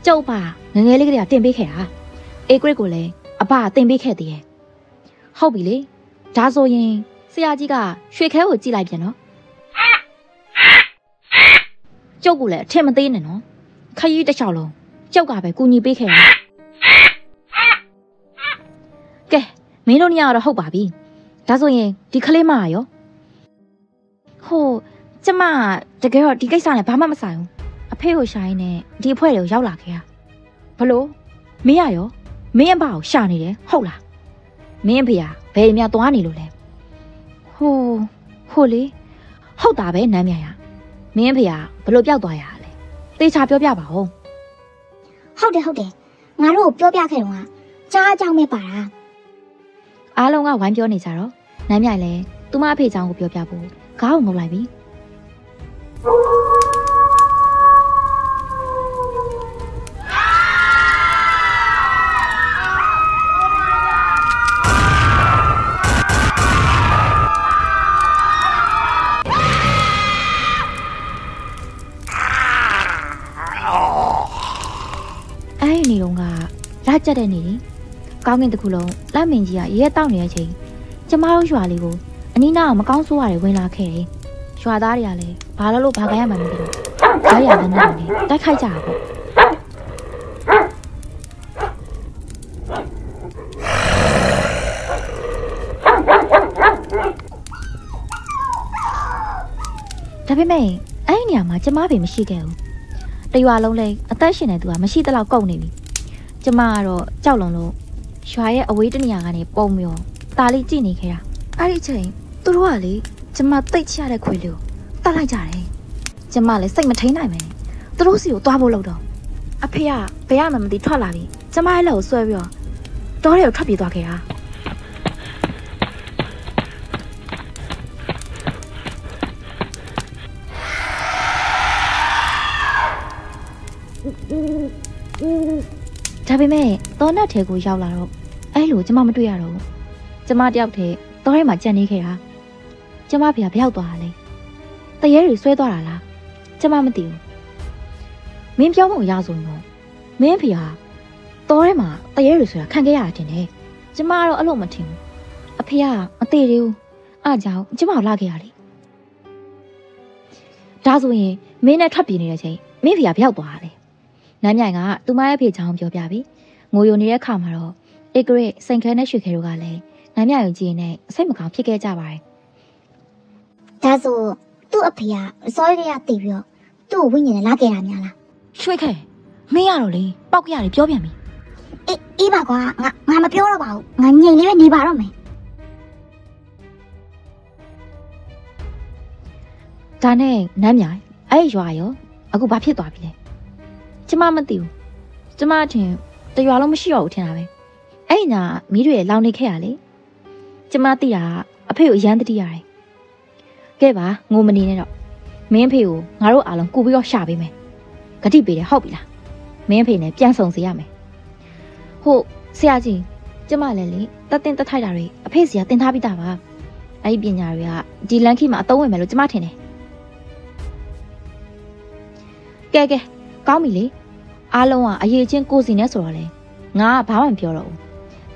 ကျုပ်ပါငငယ်လေးကလေးကတင်ပေးခဲ့တာအေဂရစ်ကိုလည်းအဘတင်ပေးခဲ့သေးတယ်ဟုတ်ပြီလေဒါဆိုရင်ဆရာကြီးကရွှေခဲကိုကြည့်လိုက်ပြန်နော်ကျုပ်ကလည်းအထင်မသေးနဲ့နော်ခရီးတစ်လျှောက်လုံးကျုပ်ကပဲကူညီပေးခဲ့တာကဲမင်းတို့ညတော့ဟုတ်ပါပြီဒါဆိုရင်ဒီကလေးမရောဟိုကျမတကယ်တော့ဒီကိစ္စနဲ့ဘာမှမဆိုင်ဘူးအဖေကိုရှာရင်းနဲ့ဒီအဖွဲတွေကိုရောက်လာခဲ့တာဘလို့မင်းရောမင်းအဘကိုရှာနေတယ်ဟုတ်လားမင်းအဖေကဘယ်များသွားနေလို့လဲဟိုလေဟုတ်တာပဲနမ်းမြရမင်းအဖေကဘလို့ပျောက်သွားရလဲသေချာပြောပြပါဦးဟုတ်တယ်ငါတို့ကိုပြောပြခဲ့တော့ကြားအကြောင်းပဲပါတာအားလုံးကဝိုင်းပြောနေကြတော့နမ်းမြလည်းသူမအဖေအကြောင်းကိုပြောပြဖို့ခေါင်းငုံလိုက်ပြီနေတော့ကလာကြတဲ့နေကောင်းကင်တစ်ခုလုံးလက်မင်းကြီးကရဲတောက်နေတဲ့အချိန်ကျမတို့ရွာလေးကိုအနီးနားကမကောင်းဆိုးရတယ်ဝင်လာခဲ့တယ်။ရွာသားတွေကလည်းဘာလို့ဘာခိုင်းရမှမသိဘူး။ကြားရတဲ့နဲ့တိုက်ခိုက်ကြတာပေါ့။ဒါပေမဲ့အဲ့ဒီနေရာမှာကျမဖေမရှိခဲ့ဘူး။တရွာလုံးလည်းအသက်ရှင်နေသူကမရှိတဲ့လောက်ကုန်နေပြီ။ကျမကတော့ကြောက်လွန်လို့ရွာရဲ့အဝေးတနေရာကနေပုံမျိုးตาလေးကြည့်နေခဲ့တာအဲ့ဒီအချိန်သူတို့ကလေကျမတိတ်ချရတဲ့ခွေလေးကိုတတ်လိုက်ကြတယ်ကျမလည်းစိတ်မထိန်နိုင်မယ်သူတို့စီကိုသွားဖို့လုပ်တော့အဖေကဘယ်ရမှမသိထွက်လာပြီကျမရဲ့လက်ကိုဆွဲပြီးတော့တောထဲကိုထွက်ပြေးသွားခဲ့တာ ပေမဲ့တော်နဲ့ထဲကိုရောက်လာတော့အဲ့လိုကျမမတွေ့ရတော့ဘူးကျမတယောက်တည်းတော်ထဲမှာကြံနေခဲ့တာကျမဖေကဘယ်ရောက်သွားတာလဲတရေတွေဆွဲသွားတာလားကျမမသိဘူးမင်းပြောဖို့ရဆိုရင်တော့မင်းဖေဟာတော်ထဲမှာတရေတွေဆိုတာခံခဲ့ရတာတင်တယ်ကျမကတော့အဲ့လိုမထင်ဘူးအဖေကမသေးသေးဘူးအားကြောင့်ကျမကိုလာခဲ့ရလေဒါဆိုရင်မင်းနဲ့ထွက်ပြေးနေတဲ့ချိန်မင်းဖေကဘယ်ရောက်သွားတာလဲနမ်းမြိုင်ကသူမရဲ့ဖေချောင်းပြောပြပြီငိုယိုနေတဲ့ခါမှာတော့ဧကရစ်စိန်ခဲနဲ့ရွှေခဲတို့ကလည်းနမ်းမြိုင်ကိုကြည့်နေစိတ်မကောင်းဖြစ်ခဲ့ကြပါတယ်ဒါဆိုသူ့အဖေကစောရရတည်ပြီးတော့သူ့ကိုဝိညာဉ်နဲ့လာခဲ့တာများလားရွှေခဲမင်းရတော့လေပောက်ကြရတယ်ပြောပြန်ပြီအေးပါကွာငါမပြောတော့ပါဘူးငါငြိမ်လေးပဲနေပါတော့မယ်ဒါနဲ့နမ်းမြိုင်အဲ့ရွာရောအခုဘာဖြစ်သွားပြီလဲကျမမသိဘူးကျမထင်တရွာလုံးမရှိတော့ဘူးထင်တာပဲအဲ့ညာမီးတွေလောင်နေခဲ့ရလေကျမသိတာအဖေကိုအရန်တတိရတယ်ကဲပါငိုမနေနဲ့တော့မင်းဖေကိုငါတို့အားလုံးကူပြီးတော့ရှာပေးမယ်ဂတိပေးတယ်ဟုတ်ပြီလားမင်းဖေနဲ့ပြန်ဆောင်စေရမယ်ဟုတ်ဆရာကြီးကျမလည်းလေတတ်တင်တထိုက်တာတွေအဖေစီကတင်ထားပြီးသားပါအဲ့ဒီပညာတွေကဒီလန်ခိမှာအသုံးဝင်မယ်လို့ကျမထင်တယ်ကဲကောင်းပြီလေအားလုံးကအရေးချင်းကိုစီနဲ့ဆိုတော့လေငါကဘာမှမပြောတော့ဘူး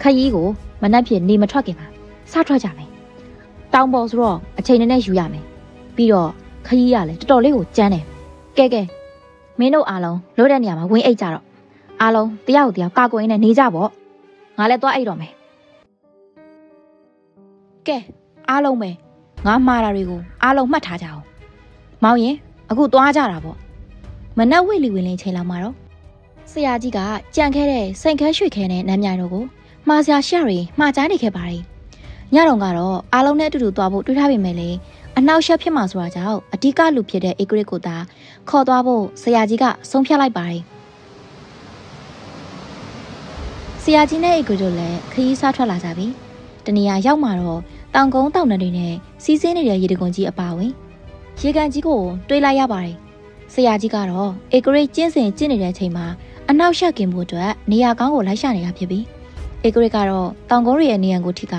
ခရီးကိုမနှက်ဖြစ်နေမထွက်ခင်မှာစထွက်ကြမယ်တောင်ပေါ်ဆိုတော့အချိန်နဲ့ယူရမယ်ပြီးတော့ခရီးရလဲတော်တော်လေးကိုကြမ်းတယ်ကဲမင်းတို့အားလုံးလို့တဲ့နေရာမှာဝင်အိတ်ကြတော့အားလုံးတယောက်ကာကွယ်နေနေကြပေါ့ငါလည်းသွားအိတ်တော့မယ်ကဲအားလုံးပဲငါမှားတာတွေကိုအားလုံးမှတ်ထားကြအောင်မောင်ရင်အခုသွားကြတာပေါ့မနက်ဝိလီဝင်လင်းချိန်လောက်မှာတော့ဆရာကြီးကကြံခဲ့တဲ့စိန်ခဲရွှေခဲနဲ့နမ်းမြိုင်တို့ကိုမှားစရာရှာတွေမှားချနေခဲ့ပါတယ်ညတော့ကတော့အားလုံးနဲ့အတူတူသွားဖို့တွေးထားပေမဲ့လေအနောက်ရှက်ဖြစ်မှာဆိုတာကြောင့်အဓိကလူဖြစ်တဲ့ဧကရစ်ကိုသာခေါ်သွားဖို့ဆရာကြီးကဆုံးဖြတ်လိုက်ပါတယ်ဆရာကြီးနဲ့ဧကရစ်တို့လည်းခရီးစားထွက်လာကြပြီတနေရာရောက်မှာတော့တောင်ကုန်းတောင်နယ်တွေနဲ့စီးဆင်းနေတဲ့ရေတံခွန်ကြီးအပါဝင်ရေကန်ကြီးကိုတွေးလိုက်ရပါတယ်ဆရာကြီးကတော့ဧကရစ်ကျင်းစင်ကျင့်နေတဲ့အချိန်မှာအနောက်ရှက်ကင်ဖို့အတွက်နေရာကောင်းကိုလိုက်ရှာနေတာဖြစ်ပြီးဧကရစ်ကတော့တောင်ကုန်းရဲ့နေရာကိုထိက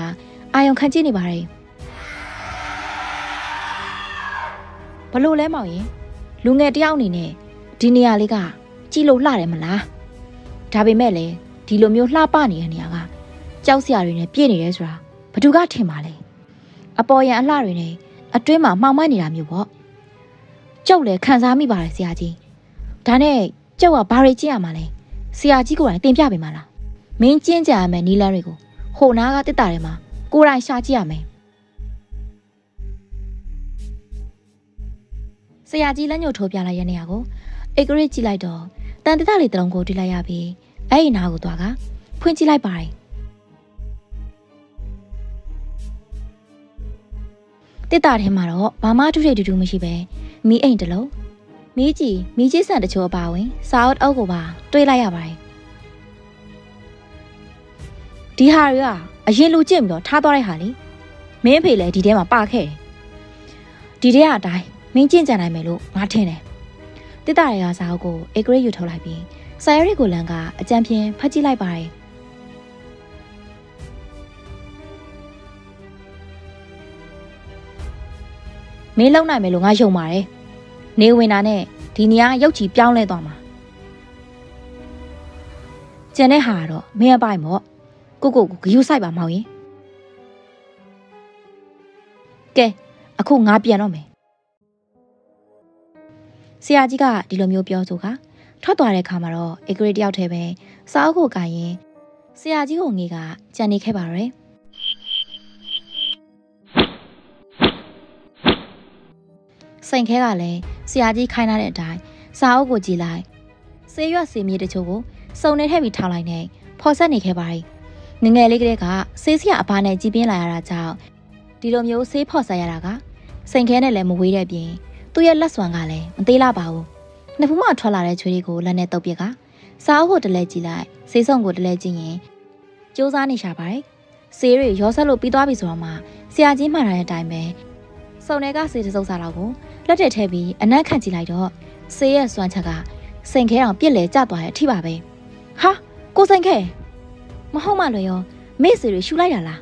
အာယုံခံကြည့်နေပါတယ်ဘလို့လဲမောင်ရင်လူငယ်တယောက်အနေနဲ့ဒီနေရာလေးကကြည့်လို့လှတယ်မလားဒါပေမဲ့လေဒီလိုမျိုးလှပနေတဲ့နေရာကကြောက်စရာတွေနဲ့ပြည့်နေရဲဆိုတာဘသူကထင်ပါလဲအပေါ်ရန်အလှတွေနဲ့အတွင်းမှာမှောင်မိုက်နေတာမျိုးပေါ့ကျုပ်လည်းခံစားမိပါတယ်ဆရာကြီးဒါနဲ့ကျုပ်ကဘာတွေကြည့်ရမှာလဲဆရာကြီးကိုယ်တိုင်တင်ပြပေးမှာလားမင်းကျင်းကြရမယ်နီးလန်းတွေကိုဟိုနားကတစ်တာထဲမှာကိုယ်တိုင်ရှာကြည့်ရမယ်ဆရာကြီးလက်ညှိုးထိုးပြလိုက်ရတဲ့နေရာကိုဧကရစ်ကြည့်လိုက်တော့တန်တတလေးတလုံးကိုတွေ့လိုက်ရပြီးအဲ့ဒီနားကိုသွားကဖွင့်ကြည့်လိုက်ပါတယ်တစ်တာထဲမှာတော့ဘာမှထူးထူးတူတူမရှိပဲမီးအိမ်တစ်လုံးမီးကြီးဆန်တချို့အပါဝင်စာအုပ်အုပ်ကိုပါတွေးလိုက်ရပါတယ်ဒီဟာတွေကအရင်လူကျင့်ပြီးတော့ထားသွားတဲ့ဟာလေမင်းဖေလည်းဒီထဲမှာပါခဲ့တယ်ဒီထဲကအတိုင်းမင်းကျင့်ကြံနိုင်မယ်လို့ငါထင်တယ်တစ်တာတွေကစာအုပ်ကိုဧကရစ်ယူထုတ်လိုက်ပြီးဆာရစ်ကိုလန်ကအကြံဖြင့်ဖတ်ကြည့်လိုက်ပါတယ်မင်းလုံနိုင်မယ်လို့ငါယုံပါတယ်နေဝင်တာနဲ့ဒီနေရာရုပ်ချီပြောင်းလဲသွားမှာကျန်တဲ့ဟာကတော့မင်းအပိုင်ပေါ့ကိုဂယူဆိုင်ပါမောင်ရင်ကဲအခုငါပြန်တော့မယ်ဆရာကြီးကဒီလိုမျိုးပြောဆိုကထွက်သွားတဲ့ခါမှာတော့ဧကရစ်တယောက်တည်းပဲစာအုပ်ကိုကင်ရင်ဆရာကြီးကိုငေကကြံနေခဲ့ပါတော့စိန်ခဲကလည်းဆရာကြီးခိုင်းထားတဲ့အတိုင်းစာအုပ်ကိုကြည့်လိုက်ဆေးရွက်ဆေးမြေတချို့ကိုစုံနေထည့်ပြီးထောင်လိုက်နေဖော်ဆက်နေခဲ့ပါတယ်ငငယ်လေးကလေးကဆေးစရာအဘာနဲ့ကြည်ပြင်းလာရတာကြောင့်ဒီလိုမျိုးဆေးဖော်ဆက်ရတာကစိန်ခဲနဲ့လည်းမဝေးတဲ့ပြင်သူ့ရဲ့လက်စွမ်းကလည်းမသေးလာပါဘူးနှစ်ဖူးမှထွက်လာတဲ့ချွေးတွေကိုလက်နဲ့တုပ်ပြက်ကစာအုပ်ကိုတလဲကြည့်လိုက်ဆေးစုံကိုတလဲကြည့်ရင်စူးစမ်းနေရှာပါတယ်ဆေးတွေရောဆက်လို့ပြီးသွားပြီဆိုတော့မှဆရာကြီးမှန်တဲ့အတိုင်းပဲစုံတွေကဆေးတစုပ်စားတော့ကိုလက်ထက်ထဲပြီးအနက်ခန့်ကြည့်လိုက်တော့ဆေးရဲ့စွမ်းချက်ကစိန်ခဲအောင်ပြစ်လဲကျသွားတဲ့အထိပါပဲဟာ ကိုစိန်ခဲမဟုတ်မှလွယ်ရောမေ့စီတွေရှူလိုက်တာလား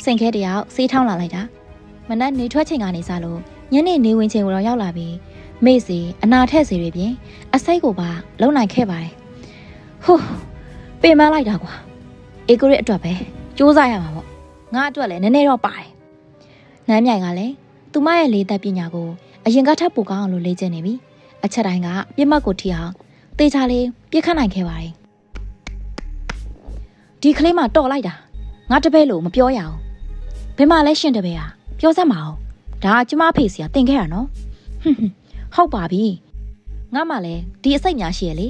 စိန်ခဲတယောက်စေးထောင်းလာလိုက်တာမနက်နေထွက်ချိန်ကနေစလို့ညနေနေဝင်ချိန်ကိုတော့ရောက်လာပြီးမေ့စီအနာထက်စီတွေပြင်အစိတ်ကိုပါလုံနိုင်ခဲ့ပါတယ်ဟိုးပင်မလိုက်တာကွာအေကိုရဲ့အတွက်ပဲစူးစမ်းရမှာပေါ့ငါအတွက်လည်းနည်းနည်းတော့ပါတယ်နမ်းမြိုင်ကလည်းသူမရဲ့လေးသက်ပညာကိုအရင်ကထပ်ပိုကောင်းအောင်လို့လေ့ကျင့်နေပြီအချက်တိုင်းကပြစ်မှတ်ကိုထိအောင်တေချာလေးပြစ်ခတ်နိုင်ခဲ့ပါတယ်ဒီကလေးမတော်လိုက်တာငါတပည့်လို့မပြောရအောင်ဘယ်မှာလဲရှင်တပည့်อ่ะပြောစမ်းမအောင်ဒါကကျမဖေစီကတင်ခဲ့တာနော်ဟုတ်ပါပြီငါမှလည်းဒီအစိတ်ညာရှိရလေ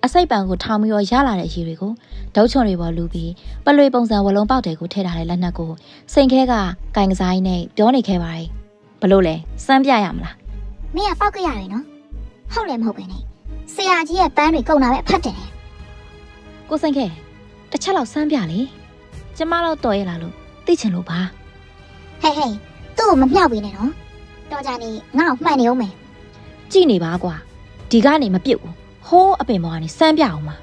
အစိတ်ပံကိုထောင်ပြီးတော့ရလာတဲ့အရေးတွေကိုဒုတ်ချွန်တွေပေါ်လူပြီးပလွေပုံစံဝလုံးပေါက်တွေကိုထည့်ထားတဲ့လက်နက်ကိုစိန်ခဲကကင်ကစားရင်းနဲ့ပြောနေခဲ့ပါတယ်ဘလို့လဲစမ်းပြရမလားမင်းကပောက်ကြရတယ်နော်ဟုတ်လည်းမဟုတ်ပဲနဲ့ဆရာကြီးရဲ့ပန်းတွေကုန်တာပဲအဖတ်တယ်ကိုစိန်ခဲတစ်ချက်လောက်စမ်းပြလေကျမတော့တော်ရလာလို့သိချင်လို့ပါဟေးသူ့ကိုမမြောက်ပေးနဲ့နော်တော်ကြနေငါ့ကိုမှန်နေအောင်မယ်ကြည့်နေပါကွာဒီကနေမပြုတ်ဘူးဟိုးအပင်ပေါ်ကနေစမ်းပြအောင်ပါ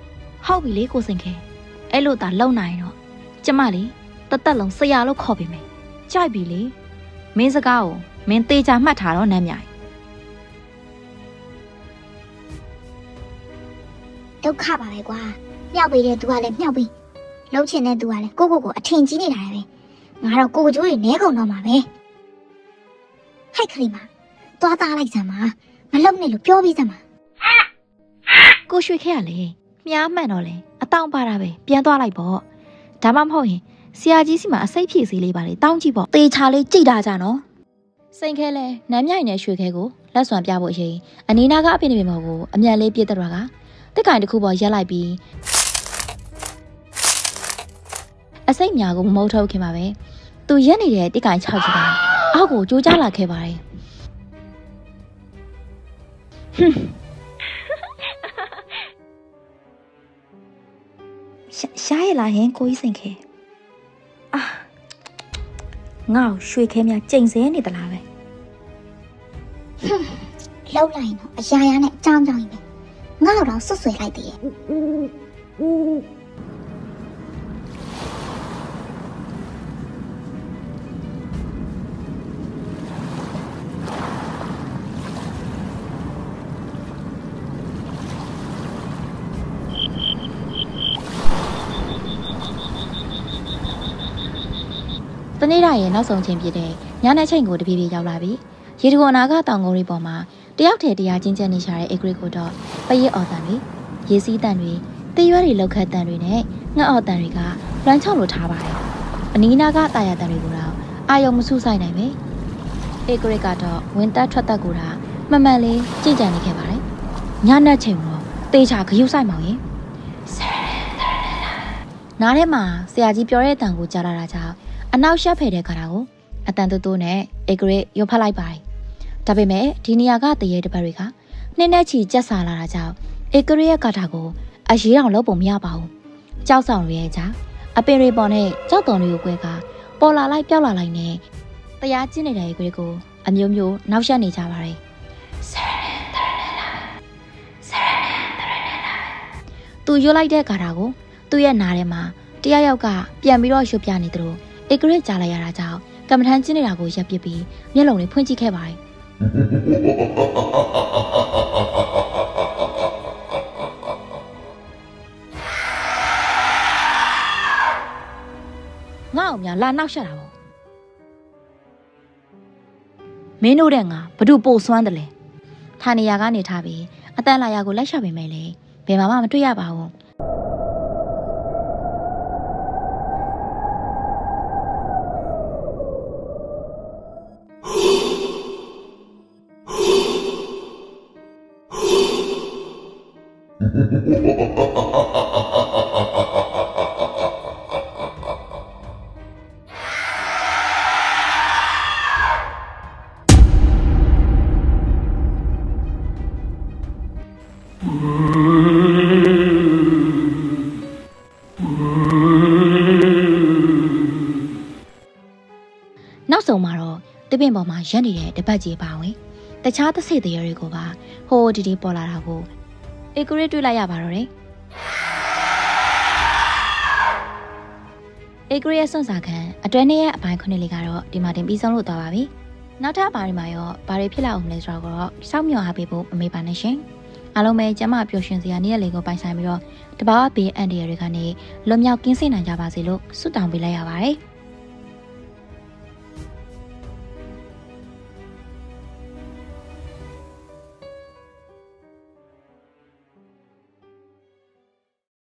ဟုတ်ပြီလေကိုစိန်ခဲအဲ့လိုသာလုံနိုင်တော့ကျမလေတသက်လုံးဆရာလို့ခေါ်ပေးမယ်ကြိုက်ပြီလေမင်းစကားကိုမင်းသေးချာမှတ်ထားတော့နမ်းမြိုင်ဒုက္ခပါပဲကွာမြောက်ပေးတဲ့သူကလည်းမြောက်ပြီးလှုပ်ချင်တဲ့သူကလည်းကိုအထင်ကြီးနေတာပဲငါတော့ကိုကျိုးတွေနဲကုန်တော့မှာပဲဟိုက်ခရီးမသွားသားလိုက်စမ်းပါမလုံနဲ့လို့ပြောပြီးစမ်းပါကိုရွှေခဲရလေမြားမှန်တော့လေအတောင်ပါတာပဲပြန်သွားလိုက်ပေါ့ဒါမှမဟုတ်ရင်ဆရာကြီးစီမှာအစိတ်ဖြည့်စီလေးပါလေတောင်းကြည့်ပေါ့တေချာလေးကြိတ်တာကြနော်စိန်ခဲလဲနမ်းမြိုင်နဲ့ရွှေခဲကိုလက်စွမ်းပြဖို့အရင်အနီးနာကအပင်တွေပေါ်ကိုအမြန်လေးပြစ်တဲ့တော့ကတက်ကိုင်တစ်ခုပေါ်ရက်လိုက်ပြီးအစိတ်ညာကိုမမုတ်ထုတ်ခင်ပါပဲသူရက်နေတဲ့တက်ကိုင်6ချီကအောက်ကိုကြိုးကြလာခဲ့ပါတယ်ရှားရလာရင်ကိုကြီးစိန်ခဲငါ့ရွှေခဲများကြိမ်စဲနေသလားပဲလှုပ်လိုက်တော့အရာရာနဲ့အကြောင်းကြောင်းကြီးပဲငါ့တော့ဆွဆွဲလိုက်သေးရဲ့တနေ့တိုင်းရဲ့နောက်ဆုံးချင်းဖြစ်တဲ့ညနေချိန်ကိုတပြေးပြေးရောက်လာပြီးရေတကွန်အနာကတောင်ကုန်းလေးပေါ်မှာတယောက်တည်းတရားချင်းချင်းနေရှာတဲ့အေဂရစ်ကိုတော့ပရိအော်တန်တွေရေစီးတန်တွေတေးရွက်တွေလောက်ခတ်တန်တွေနဲ့ငှက်အော်တန်တွေကလွမ်းချောက်လိုထားပါတယ်အနီးနာကတာယာတန်တွေကိုတော့အာယုံမဆုဆိုင်နိုင်ပဲအေဂရစ်ကတော့ဝင်တက်ထွက်တက်ကိုတာမှန်မှန်လေးကြည်ကြံနေခဲ့ပါတယ်ညနေချိန်တော့တေးချာဂရုစိုက်မောင်ရင်နားထဲမှာဆရာကြီးပြောတဲ့တန်ကိုကြားလာတာကြောင့်အနောက်ရှက်ဖယ်တဲ့ခါတာကိုအတန်တူတူနဲ့အေဂရစ်ရုပ်ဖက်လိုက်ပါတယ်ဒါပေမဲ့ဒီနေရာကတရေတပတ်တွေကနှင်းနဲ့ချီကြက်စားလာတာကြောင့်အေဂရစ်ရဲ့ကာတာကိုအရေးအောင်လုပ်ပုံမရပါဘူးကြောက်ဆောင်ရဲ့ကြားအပင်တွေပေါ်နဲ့ကြောက်တုံတွေကိုကွဲကပေါ်လာလိုက်ပျောက်လာလိုက်နဲ့တရားကျင့်နေတဲ့အေဂရစ်ကိုအမျိုးမျိုးနောက်ရှက်နေကြပါတယ်သူရွတ်လိုက်တဲ့ကာတာကိုသူ့ရဲ့နားထဲမှာတယောက်ယောက်ကပြန်ပြီးတော့ရွတ်ပြနေတယ်လို့အေဂရစ်ကြားလိုက်ရတာကြောင့်ကမ္မထမ်းကျင့်နေတာကိုရပ်ပစ်ပြီးမျက်လုံးလေးဖွင့်ကြည့်ခဲ့ပါတယ်ငါ့အောင်များလာနောက်ရှက်တာပေါ့မင်းတို့တဲ့ငါဘဒုပို့စွမ်းတယ်လေဌာနေရာကနေထားပြီးအတန်လာရာကိုလိုက်ရှာပေမဲ့လေဘယ်မှမတွေ့ရပါဘူးနောက်ဆုံးမှာတော့တပင်ပေါ်မှာရက်နေတဲ့တပတ်ကြီးပါဝင်တခြားသစိတ်တရေတွေကိုပါဟိုဒီဒီပေါ်လာတာကို အေကိုရီတွေ့လိုက်ရပါတော့တယ်အေကိုရီရဲ့စွန့်စားခံအတွဲနှစ်ရဲ့အပိုင်း9လေးကတော့ဒီမှာတင်ပြီးဆုံးလို့သွားပါပြီနောက်ထပ်အပိုင်းမှာရောဘာတွေဖြစ်လာအောင်လဲဆိုတော့စောင့်မျှော်အားပေးဖို့မမေ့ပါနဲ့ရှင်အားလုံးပဲကျမပျော်ရွှင်စရာနေ့ရက်လေးကိုပိုင်ဆိုင်ပြီးတော့တဘာဝဘေးအန်ဒီရတွေကနေလွတ်မြောက်ကင်းစင်နိုင်ကြပါစေလို့ဆုတောင်းပေးလိုက်ရပါတယ်